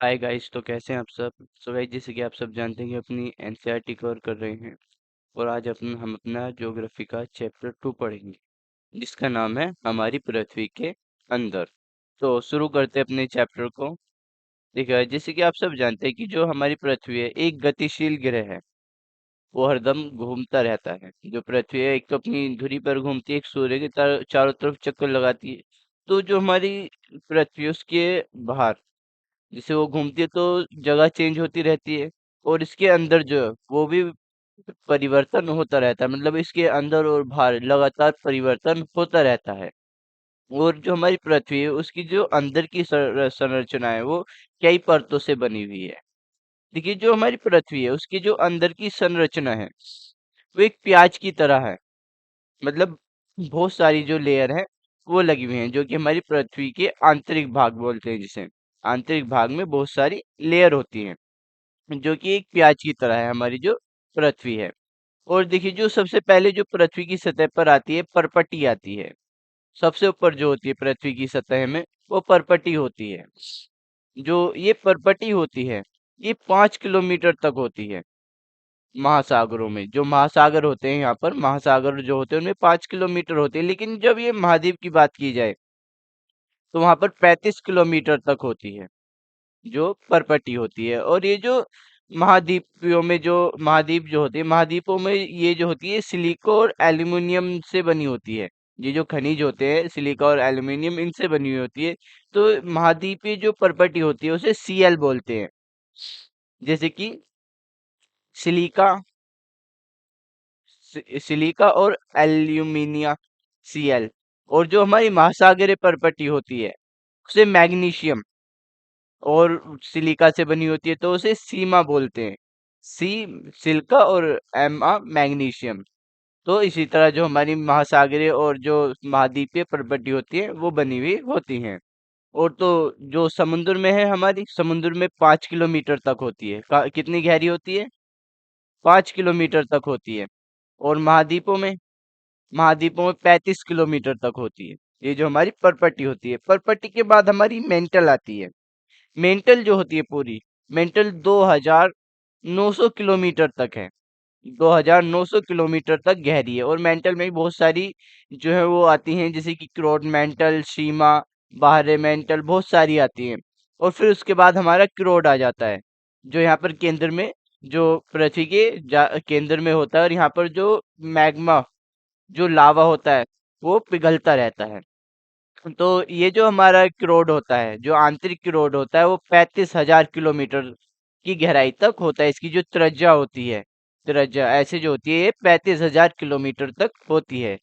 Hi guys. तो कैसे हैं आप सब। सो गाइस, जैसे कि आप सब जानते हैं कि अपनी एनसीईआरटी कवर कर रहे हैं और आज हम अपना ज्योग्राफी का चैप्टर 2 पढ़ेंगे जिसका नाम है हमारी पृथ्वी के अंदर। तो शुरू करते हैं अपने चैप्टर को। देखिए, जैसे कि आप सब जानते हैं कि जो हमारी पृथ्वी है एक गतिशील ग्रह है। वो हरदम घूमता रहता है। जो पृथ्वी है एक तो अपनी धुरी पर घूमती है, एक सूर्य के चारों तरफ चक्कर लगाती है। तो जो हमारी पृथ्वी है, उसके बाहर जैसे वो घूमती है तो जगह चेंज होती रहती है। और इसके अंदर जो है वो भी परिवर्तन होता रहता है, मतलब इसके अंदर और बाहर लगातार परिवर्तन होता रहता है। और जो हमारी पृथ्वी है उसकी जो अंदर की संरचना है वो कई परतों से बनी हुई है। देखिए, जो हमारी पृथ्वी है उसकी जो अंदर की संरचना है वो एक प्याज की तरह है। मतलब बहुत सारी जो लेयर है वो लगी हुई हैं, जो कि हमारी पृथ्वी के आंतरिक भाग बोलते हैं जिसे। आंतरिक भाग में बहुत सारी लेयर होती हैं, जो कि एक प्याज की तरह है हमारी जो पृथ्वी है। और देखिए, जो सबसे पहले जो पृथ्वी की सतह पर आती है परपटी आती है। सबसे ऊपर जो होती है पृथ्वी की सतह में वो परपटी होती है। जो ये परपटी होती है ये 5 किलोमीटर तक होती है। महासागरों में जो महासागर होते हैं, यहाँ पर महासागर जो होते हैं उनमें 5 किलोमीटर होते हैं, लेकिन जब ये महाद्वीप की बात की जाए तो वहां पर 35 किलोमीटर तक होती है जो परपटी होती है। और ये जो महाद्वीपियों में जो महाद्वीप जो होते हैं, महाद्वीपों में ये जो होती है सिलिका और एल्यूमिनियम से बनी होती है। ये जो खनिज होते हैं सिलिका और एल्यूमिनियम इनसे बनी हुई होती है। तो महाद्वीपीय जो परपटी होती है उसे सीएल बोलते हैं। जैसे कि सिलिका, सिलिका और एल्यूमिनिया, सीएल। और जो हमारी महासागरीय परपटी होती है उसे मैग्नीशियम और सिलिका से बनी होती है तो उसे सीमा बोलते हैं। सी सिल्का और एम मैग्नीशियम। तो इसी तरह जो हमारी महासागरीय और जो महाद्वीपीय परपटी होती है वो बनी हुई होती हैं। और तो जो समुद्र में है, हमारी समुद्र में 5 किलोमीटर तक होती है। कितनी गहरी होती है? 5 किलोमीटर तक होती है। और महाद्वीपों में 35 किलोमीटर तक होती है। ये जो हमारी परपटी होती है। परपटी के बाद हमारी मेंटल आती है। मेंटल जो होती है पूरी, मेंटल 2900 किलोमीटर तक है। 2900 किलोमीटर तक गहरी है। और मेंटल में भी बहुत सारी जो है वो आती हैं, जैसे कि क्रोड मेंटल, सीमा, बाहरे मेंटल, बहुत सारी आती हैं। और फिर उसके बाद हमारा क्रोड आ जाता है, जो यहाँ पर केंद्र में, जो पृथ्वी के केंद्र में होता है। और यहाँ पर जो मैग्मा, जो लावा होता है वो पिघलता रहता है। तो ये जो हमारा क्रोड होता है, जो आंतरिक क्रोड होता है वो 35,000 किलोमीटर की गहराई तक होता है। इसकी जो त्रिज्या होती है, त्रिज्या ऐसे जो होती है ये 35,000 किलोमीटर तक होती है।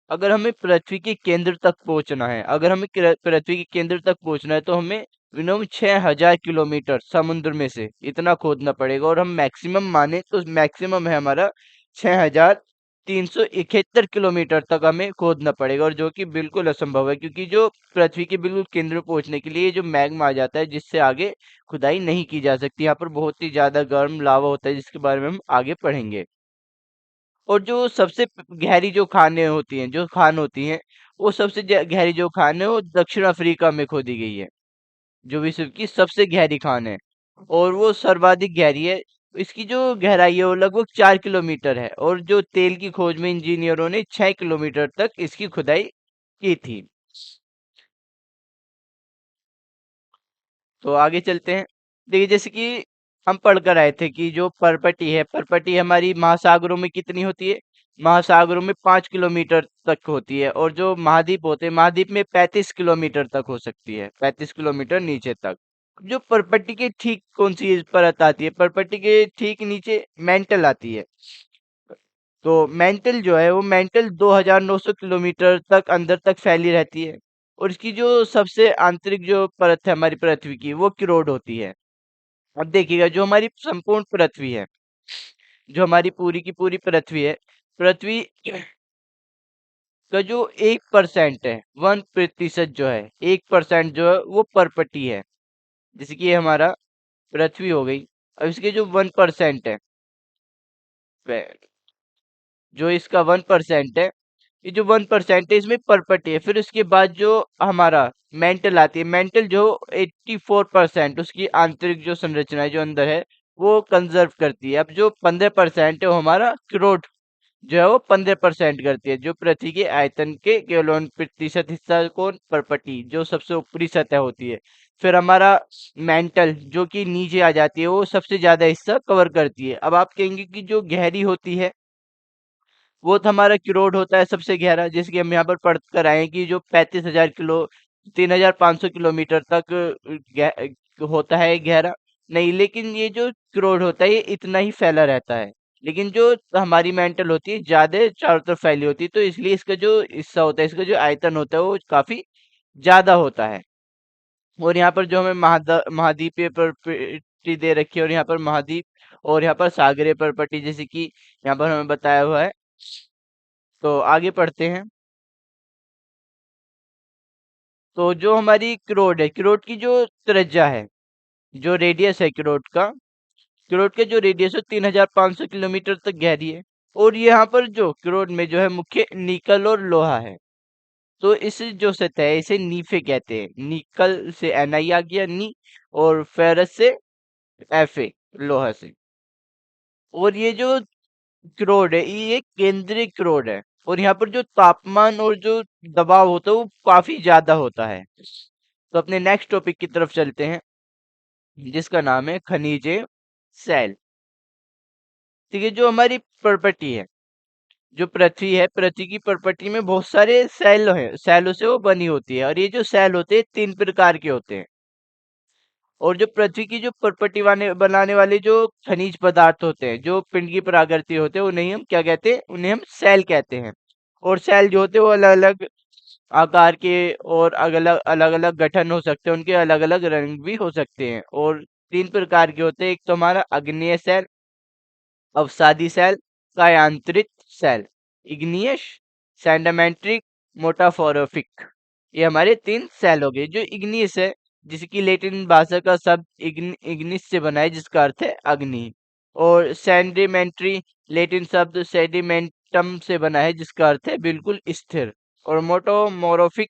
अगर हमें पृथ्वी के केंद्र तक पहुंचना है, अगर हमें पृथ्वी के केंद्र तक पहुंचना है तो हमें मिनिमम 6,000 किलोमीटर समुद्र में से इतना खोदना पड़ेगा। और हम मैक्सिमम माने तो मैक्सिमम है हमारा 6,371 किलोमीटर तक हमें खोदना पड़ेगा। और जो कि बिल्कुल असंभव है, क्योंकि जो पृथ्वी के बिल्कुल केंद्र में पहुंचने के लिए जो मैग्मा आ जाता है जिससे आगे खुदाई नहीं की जा सकती। यहाँ पर बहुत ही ज्यादा गर्म लावा होता है जिसके बारे में हम आगे पढ़ेंगे। और जो सबसे गहरी जो खाने होती हैं, जो खान होती हैं, वो सबसे गहरी जो खान है वो दक्षिण अफ्रीका में खोदी गई है, जो विश्व की सबसे गहरी खान है। और वो सर्वाधिक गहरी है। इसकी जो गहराई है वो लगभग 4 किलोमीटर है। और जो तेल की खोज में इंजीनियरों ने 6 किलोमीटर तक इसकी खुदाई की थी। तो आगे चलते हैं। देखिए, जैसे कि हम पढ़ कर आए थे कि जो परपटी है, परपटी हमारी महासागरों में कितनी होती है? महासागरों में 5 किलोमीटर तक होती है। और जो महाद्वीप होते हैं, महाद्वीप में 35 किलोमीटर तक हो सकती है, 35 किलोमीटर नीचे तक। जो परपट्टी के ठीक कौन सी परत आती है? परपट्टी के ठीक नीचे मेंटल आती है। तो मेंटल जो है वो मेंटल 2,900 किलोमीटर तक अंदर तक फैली रहती है। और इसकी जो सबसे आंतरिक जो परत है हमारी पृथ्वी की वो क्रोड होती है। अब देखिएगा, जो हमारी संपूर्ण पृथ्वी है, जो हमारी पूरी की पूरी पृथ्वी है, पृथ्वी का जो 1% है, 1% जो है, 1% जो है वो परपटी है। जैसे कि ये हमारा पृथ्वी हो गई। अब इसके जो 1% है, वे- जो इसका 1% है, ये जो 1% है इसमें परपटी है। फिर उसके बाद जो हमारा मेंटल आती है, मेंटल जो 84% उसकी आंतरिक जो संरचना है जो अंदर है वो कंजर्व करती है। अब जो 15% है वो हमारा क्रोट जो है वो 15% करती है, जो पृथ्वी के आयतन के केवल 1% हिस्सा को परपटी जो सबसे ऊपरी सतह होती है। फिर हमारा मेंटल जो कि नीचे आ जाती है वो सबसे ज्यादा हिस्सा कवर करती है। अब आप कहेंगे कि जो गहरी होती है वो तो हमारा क्रोड होता है सबसे गहरा, जैसे कि हम यहाँ पर पढ़ कर आए हैं कि जो 35,000 किलो 3,500 किलोमीटर तक होता है गहरा। नहीं, लेकिन ये जो क्रोड होता है ये इतना ही फैला रहता है। लेकिन जो हमारी मेंटल होती है ज्यादा चारों तरफ फैली होती है, तो इसलिए इसका जो हिस्सा होता है, इसका जो आयतन होता है वो काफी ज्यादा होता है। और यहाँ पर जो हमें महाद्वीपीय प्रॉपर्टी दे रखी है, और यहाँ पर महाद्वीप और यहाँ पर सागरीय प्रॉपर्टी जैसे कि यहाँ पर हमें बताया हुआ है। तो आगे पढ़ते हैं। तो जो हमारी क्रोड है, क्रोड की जो त्रिज्या है, जो रेडियस है क्रोड का जो रेडियस है 3,500 किलोमीटर तक गहरी है। और यहाँ पर जो क्रोड में जो है मुख्य निकल और लोहा है। तो इस जो सतह है इसे नीफे कहते हैं। निकल से Ni आ गया नी, और फेरस से Fa लोहा से। और ये जो क्रोड है ये एक केंद्रीय क्रोड है, और यहाँ पर जो तापमान और जो दबाव होता है वो काफी ज्यादा होता है। तो अपने नेक्स्ट टॉपिक की तरफ चलते हैं, जिसका नाम है खनिजे सेल। ठीक है, जो हमारी प्रॉपर्टी है, जो पृथ्वी है, पृथ्वी की प्रॉपर्टी में बहुत सारे सेल हैं, सेलों से वो बनी होती है। और ये जो सेल होते हैं 3 प्रकार के होते हैं। और जो पृथ्वी की जो प्रॉपर्टी बनाने वाले जो खनिज पदार्थ होते हैं, जो पिंड की प्रकृति होते हैं, उन्हें हम क्या कहते हैं, उन्हें हम सेल कहते हैं। और सेल जो होते हैं वो अलग अलग आकार के और अलग अलग अलग गठन हो सकते हैं, उनके अलग अलग रंग भी हो सकते हैं। और 3 प्रकार के होते हैं, एक तो हमारा अग्नेय सेल, अवसादी सेल, कायांतरित सेल, इग्नियस, सैंडामेट्रिक, मोटाफोरोफिक। ये हमारे 3 सेल हो गए। जो इग्नियस है, जिसकी लेटिन भाषा का शब्द इग्निस से बना है, जिसका अर्थ है अग्नि। और सैंडिमेंट्री लेटिन शब्द सेडिमेंटम से बना है, जिसका अर्थ है बिल्कुल स्थिर। और मोटोमोरोफिक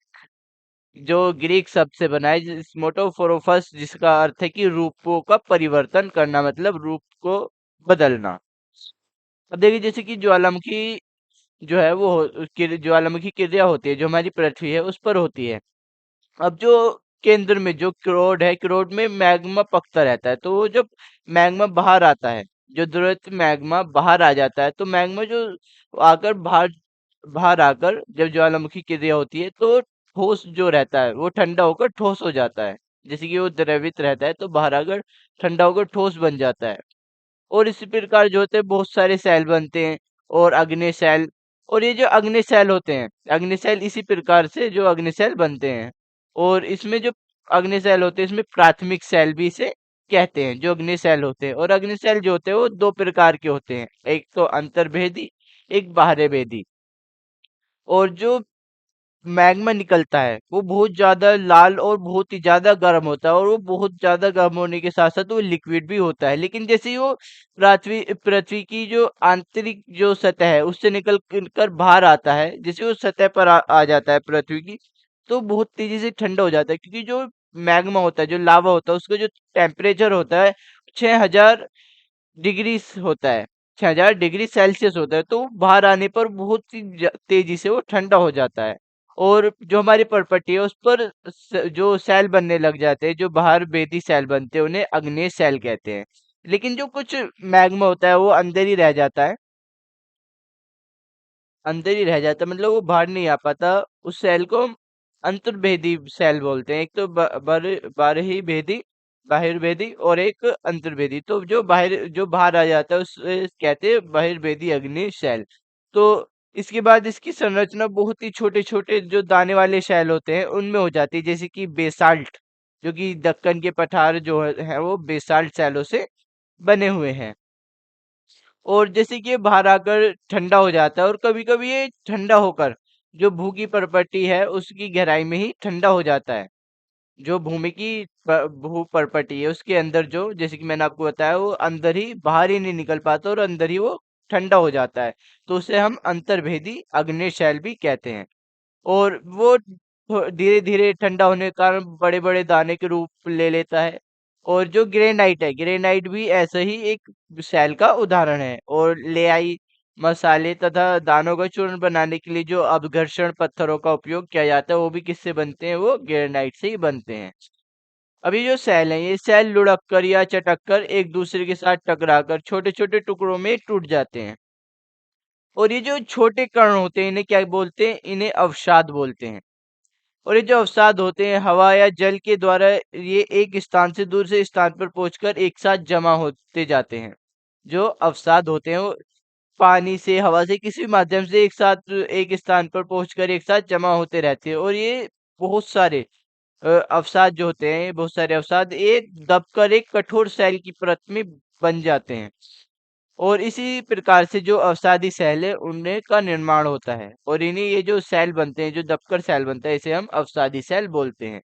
जो ग्रीक शब्द से बना है, जिस मोटोफोरोफस, जिसका अर्थ है कि रूपों का परिवर्तन करना, मतलब रूप को बदलना। अब देखिए, जैसे कि ज्वालामुखी जो है वो ज्वालामुखी क्रिया होती है जो हमारी पृथ्वी है उस पर होती है। अब जो केंद्र में जो क्रोड है, क्रोड में मैग्मा पकता रहता है। तो वो जब मैग्मा बाहर आता है, जो द्रवित मैग्मा बाहर आ जाता है, तो मैग्मा जो आकर बाहर बाहर आकर जब ज्वालामुखी क्रिया होती है तो ठोस जो रहता है वो ठंडा होकर ठोस हो जाता है। जैसे कि वो द्रवित रहता है तो बाहर आकर ठंडा होकर ठोस बन जाता है। और इसी प्रकार जो होते हैं बहुत सारे सेल बनते हैं, और अग्नि सेल। और ये जो अग्नि सेल होते हैं, अग्नि सेल इसी प्रकार से जो अग्नि सेल बनते हैं। और इसमें जो अग्नि सेल होते हैं इसमें प्राथमिक सेल भी इसे कहते हैं, जो अग्नि सेल होते हैं। और अग्नि सेल जो होते हैं वो 2 प्रकार के होते हैं, एक तो अंतर्भेदी, एक बाह्यभेदी। और जो मैग्मा निकलता है वो बहुत ज्यादा लाल और बहुत ही ज्यादा गर्म होता है, और वो बहुत ज्यादा गर्म होने के साथ साथ वो लिक्विड भी होता है। लेकिन जैसे ही वो पृथ्वी पृथ्वी की जो आंतरिक जो सतह है उससे निकल कर बाहर आता है, जैसे वो सतह पर आ जाता है पृथ्वी की, तो बहुत तेजी से ठंडा हो जाता है। क्योंकि जो मैग्मा होता है, जो लावा होता है, उसका जो टेम्परेचर होता है 6,000 डिग्री होता है, 6,000 डिग्री सेल्सियस होता है। तो बाहर आने पर बहुत ही तेजी से वो ठंडा हो जाता है। और जो हमारी पर्पटी है उस पर जो सेल बनने लग जाते हैं, जो बाहर बेदी सेल बनते हैं, उन्हें अग्नेय सेल कहते हैं। लेकिन जो कुछ मैग्मा होता है वो अंदर ही रह जाता है, अंदर ही रह जाता है, मतलब वो बाहर नहीं आ पाता। उस सेल को हम अंतर्भेदी सेल बोलते हैं। एक तो बारही भेदी, बाहिर्भेदी, और एक अंतर्भेदी। तो जो बाहर आ जाता है उसे कहते हैं बाहिर्भेदी अग्नि सेल। तो इसके बाद इसकी संरचना बहुत ही छोटे छोटे जो दाने वाले सेल होते हैं उनमें हो जाती है, जैसे कि बेसाल्ट, जो कि दक्कन के पठार जो है वो बेसाल्ट सेलों से बने हुए हैं। और जैसे कि ये बाहर आकर ठंडा हो जाता है, और कभी कभी ये ठंडा होकर जो भू की परपटी है उसकी गहराई में ही ठंडा हो जाता है। जो भूमि की भू परपटी है उसके अंदर, जो जैसे कि मैंने आपको बताया, वो अंदर ही, बाहर ही नहीं निकल पाता, और अंदर ही वो ठंडा हो जाता है, तो उसे हम अंतर्भेदी आग्नेय शैल भी कहते हैं। और वो धीरे धीरे ठंडा होने के कारण बड़े बड़े दाने के रूप ले लेता है। और जो ग्रेनाइट है, ग्रेनाइट भी ऐसा ही एक शैल का उदाहरण है। और लेआई मसाले तथा दानों का चूर्ण बनाने के लिए जो अपघर्षण पत्थरों का उपयोग किया जाता है, वो भी किससे बनते हैं? वो ग्रेनाइट से ही बनते हैं। अब ये जो सेल हैं, ये सेल लुढ़क कर या चटक कर एक दूसरे के साथ टकराकर छोटे छोटे टुकड़ों में टूट जाते हैं। और ये जो छोटे कण होते हैं, इन्हें क्या बोलते हैं? इन्हें अवसाद बोलते हैं। और ये जो अवसाद होते हैं, हवा या जल के द्वारा ये एक स्थान से दूसरे स्थान पर पहुंचकर एक साथ जमा होते जाते हैं। जो अवसाद होते हैं, वो पानी से, हवा से, किसी भी माध्यम से एक साथ एक स्थान पर पहुंचकर एक साथ जमा होते रहते हैं। और ये बहुत सारे अवसाद जो होते हैं, बहुत सारे अवसाद ये दबकर एक कठोर सेल की परत में बन जाते हैं। और इसी प्रकार से जो अवसादी सेल है, उनमें का निर्माण होता है। और इन्हीं ये जो सेल बनते हैं, जो दबकर सेल बनता है, इसे हम अवसादी सेल बोलते हैं।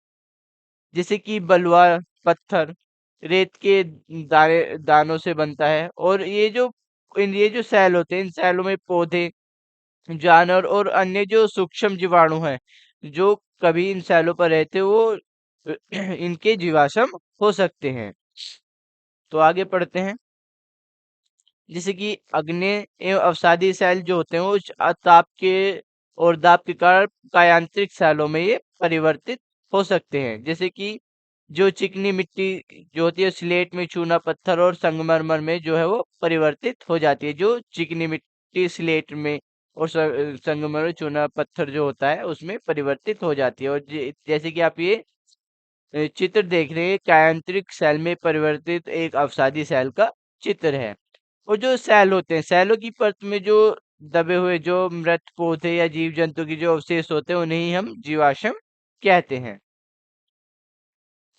जैसे कि बलुआ पत्थर रेत के दानों से बनता है। और ये जो सेल होते हैं, इन सेलों में पौधे, जानवर और अन्य जो सूक्ष्म जीवाणु हैं, जो कभी इन सेलों पर रहते हैं, वो इनके जीवाश्म हो सकते हैं। तो आगे पढ़ते हैं। जैसे कि अग्नेय एवं अवसादी सेल जो होते हैं, वो ताप के और दाब के कारण कायांतरिक सेलों में ये परिवर्तित हो सकते हैं। जैसे कि जो चिकनी मिट्टी जो होती है, स्लेट में, चूना पत्थर और संगमरमर में जो है वो परिवर्तित हो जाती है। जो चिकनी मिट्टी स्लेट में और संगमरमर, चूना पत्थर जो होता है, उसमें परिवर्तित हो जाती है। और जैसे कि आप ये चित्र देख रहे हैं, कायांतरिक सेल में परिवर्तित एक अवसादी सेल का चित्र है। और जो सेल होते हैं, सेलों की परत में जो दबे हुए जो मृत पौधे या जीव जंतु के जो अवशेष होते हैं, उन्हें ही हम जीवाश्म कहते हैं।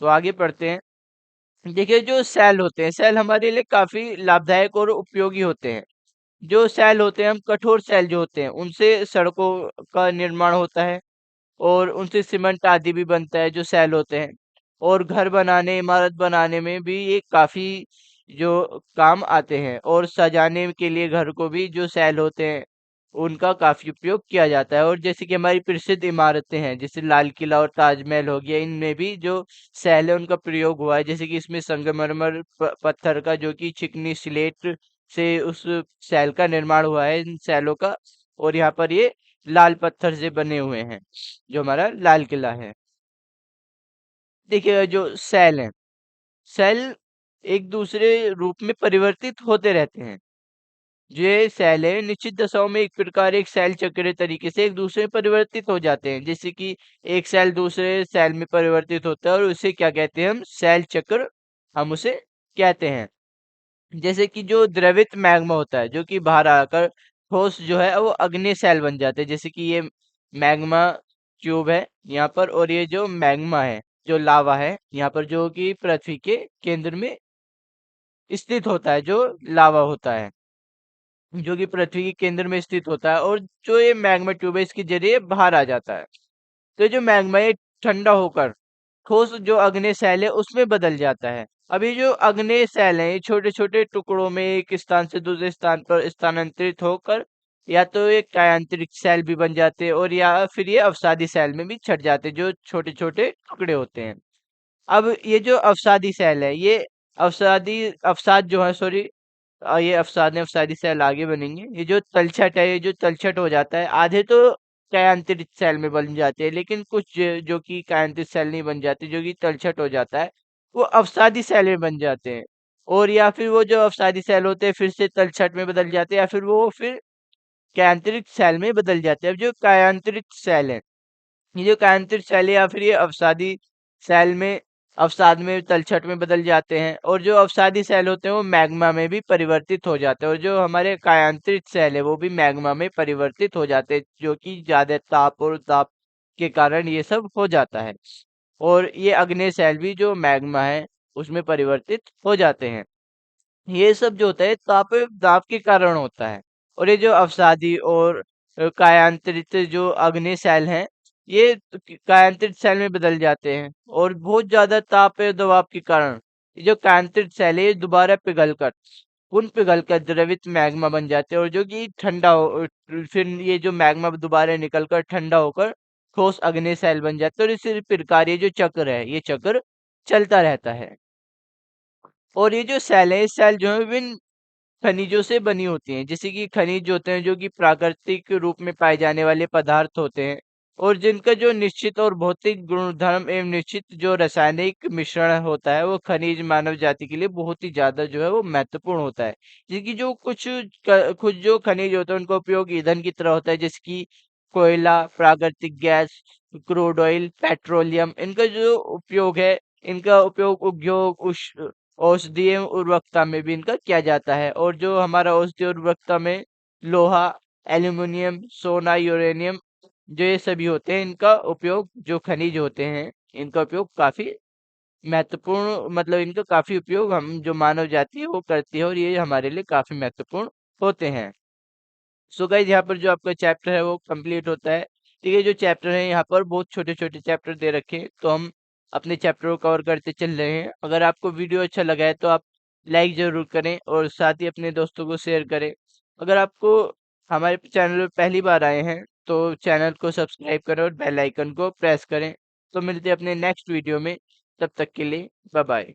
तो आगे पढ़ते हैं। देखिए, जो सेल होते हैं, सेल हमारे लिए काफी लाभदायक और उपयोगी होते हैं। जो सेल होते हैं, हम कठोर सेल जो होते हैं, उनसे सड़कों का निर्माण होता है। और उनसे सीमेंट आदि भी बनता है, जो सेल होते हैं। और घर बनाने, इमारत बनाने में भी ये काफी जो काम आते हैं। और सजाने के लिए घर को भी जो सेल होते हैं, उनका काफी उपयोग किया जाता है। और जैसे कि हमारी प्रसिद्ध इमारतें हैं, जैसे लाल किला और ताजमहल हो गया, इनमें भी जो सेल है, उनका प्रयोग हुआ है। जैसे कि इसमें संगमरमर पत्थर का, जो कि चिकनी स्लेट से उस सेल का निर्माण हुआ है, इन सेलों का। और यहाँ पर ये लाल पत्थर से बने हुए हैं, जो हमारा लाल किला है। देखिए, जो सेल है, सेल एक दूसरे रूप में परिवर्तित होते रहते हैं। ये सेल है, निश्चित दशाओं में एक प्रकार एक सेल चक्रीय तरीके से एक दूसरे में परिवर्तित हो जाते हैं। जैसे कि एक सेल दूसरे सेल में परिवर्तित होता है, और उसे क्या कहते हैं? हम सेल चक्र हम उसे कहते हैं। जैसे कि जो द्रवित मैग्मा होता है, जो कि बाहर आकर ठोस जो है वो अग्नि सेल बन जाते हैं। जैसे कि ये मैग्मा ट्यूब है यहाँ पर, और ये जो मैग्मा है, जो लावा है यहाँ पर, जो कि पृथ्वी के केंद्र में स्थित होता है, जो लावा होता है, जो कि पृथ्वी के केंद्र में स्थित होता है। और जो ये मैग्मा ट्यूब है, इसके जरिए बाहर आ जाता है। तो ये जो मैग्मा है, ठंडा होकर ठोस जो अग्नेय सेल है, उसमें बदल जाता है। अब ये जो अग्नेय सेल है, ये छोटे छोटे टुकड़ों में एक स्थान से दूसरे स्थान पर स्थानांतरित होकर या तो एक कायांतरिक सेल भी बन जाते हैं, और या फिर ये अवसादी सेल में भी छट जाते हैं, जो छोटे छोटे टुकड़े होते हैं। अब ये जो अवसादी सेल है, ये अवसाद जो है, सॉरी, ये अवसादी सेल आगे बनेंगे। ये जो तलछट है, ये जो तलछट हो जाता है, आधे तो कायांतरित सेल में बन जाते हैं, लेकिन कुछ जो कि कायांतरित सेल नहीं बन जाते, जो कि तलछट हो जाता है, वो अवसादी सेल में बन जाते हैं। और या फिर वो जो अवसादी सेल होते हैं, फिर से तलछट में बदल जाते हैं, या फिर वो फिर कायांतरित सेल में बदल जाते हैं। अब जो कायांतरित सेल है, ये जो कायांतरित सेल है, या फिर ये अवसादी सेल में, अवसाद में, तलछट में बदल जाते हैं। और जो अवसादी सेल होते हैं, वो मैग्मा में भी परिवर्तित हो जाते हैं। और जो हमारे कायांतरित सेल है, वो भी मैग्मा में परिवर्तित हो जाते हैं, जो कि ज्यादा ताप और दाब के कारण ये सब हो जाता है। और ये अग्नेय सेल भी जो मैग्मा है, उसमें परिवर्तित हो जाते हैं। ये सब जो होता है, ताप दाब के कारण होता है। और ये जो अवसादी और कायांतरित जो अग्नि सेल हैं, ये कायांतरित सेल में बदल जाते हैं। और बहुत ज्यादा ताप या दबाव के कारण ये जो कायांतरित सेल है, ये दोबारा पिघल कर पुन पिघलकर द्रवित मैग्मा बन जाते हैं और जो कि ठंडा हो फिर ये जो मैग्मा दोबारा निकलकर ठंडा होकर ठोस अग्नि सेल बन जाते हैं और इसी प्रकार ये जो चक्र है ये चक्र चलता रहता है। और ये जो सेल है, इस सेल जो है विभिन्न खनिजों से बनी होती हैं, जैसे कि खनिज होते हैं जो कि प्राकृतिक रूप में पाए जाने वाले पदार्थ होते हैं और जिनका जो निश्चित और भौतिक गुणधर्म एवं निश्चित जो रासायनिक मिश्रण होता है वो खनिज मानव जाति के लिए बहुत ही ज्यादा जो है वो महत्वपूर्ण होता है। जिसकी जो कुछ जो खनिज होते हैं उनका उपयोग ईंधन की तरह होता है, जैसे कि कोयला, प्राकृतिक गैस, क्रूड ऑयल, पेट्रोलियम। इनका जो उपयोग है, इनका उपयोग उद्योग औषधीय उर्वरकता में भी इनका किया जाता है। और जो हमारा औषधीय उर्वरकता में लोहा, एल्यूमिनियम, सोना, यूरेनियम जो ये सभी होते हैं, इनका उपयोग जो खनिज होते हैं इनका उपयोग काफी महत्वपूर्ण, मतलब इनका काफी उपयोग हम जो मानव जाति है वो करती है और ये हमारे लिए काफी महत्वपूर्ण होते हैं। सो गाइस यहाँ पर जो आपका चैप्टर है वो कंप्लीट होता है। ठीक है, जो चैप्टर है यहाँ पर बहुत छोटे छोटे चैप्टर दे रखे हैं, तो हम अपने चैप्टर को कवर करते चल रहे हैं। अगर आपको वीडियो अच्छा लगा है तो आप लाइक जरूर करें और साथ ही अपने दोस्तों को शेयर करें। अगर आपको हमारे चैनल पर पहली बार आए हैं तो चैनल को सब्सक्राइब करें और बेल आइकन को प्रेस करें। तो मिलते हैं अपने नेक्स्ट वीडियो में, तब तक के लिए बाय बाय।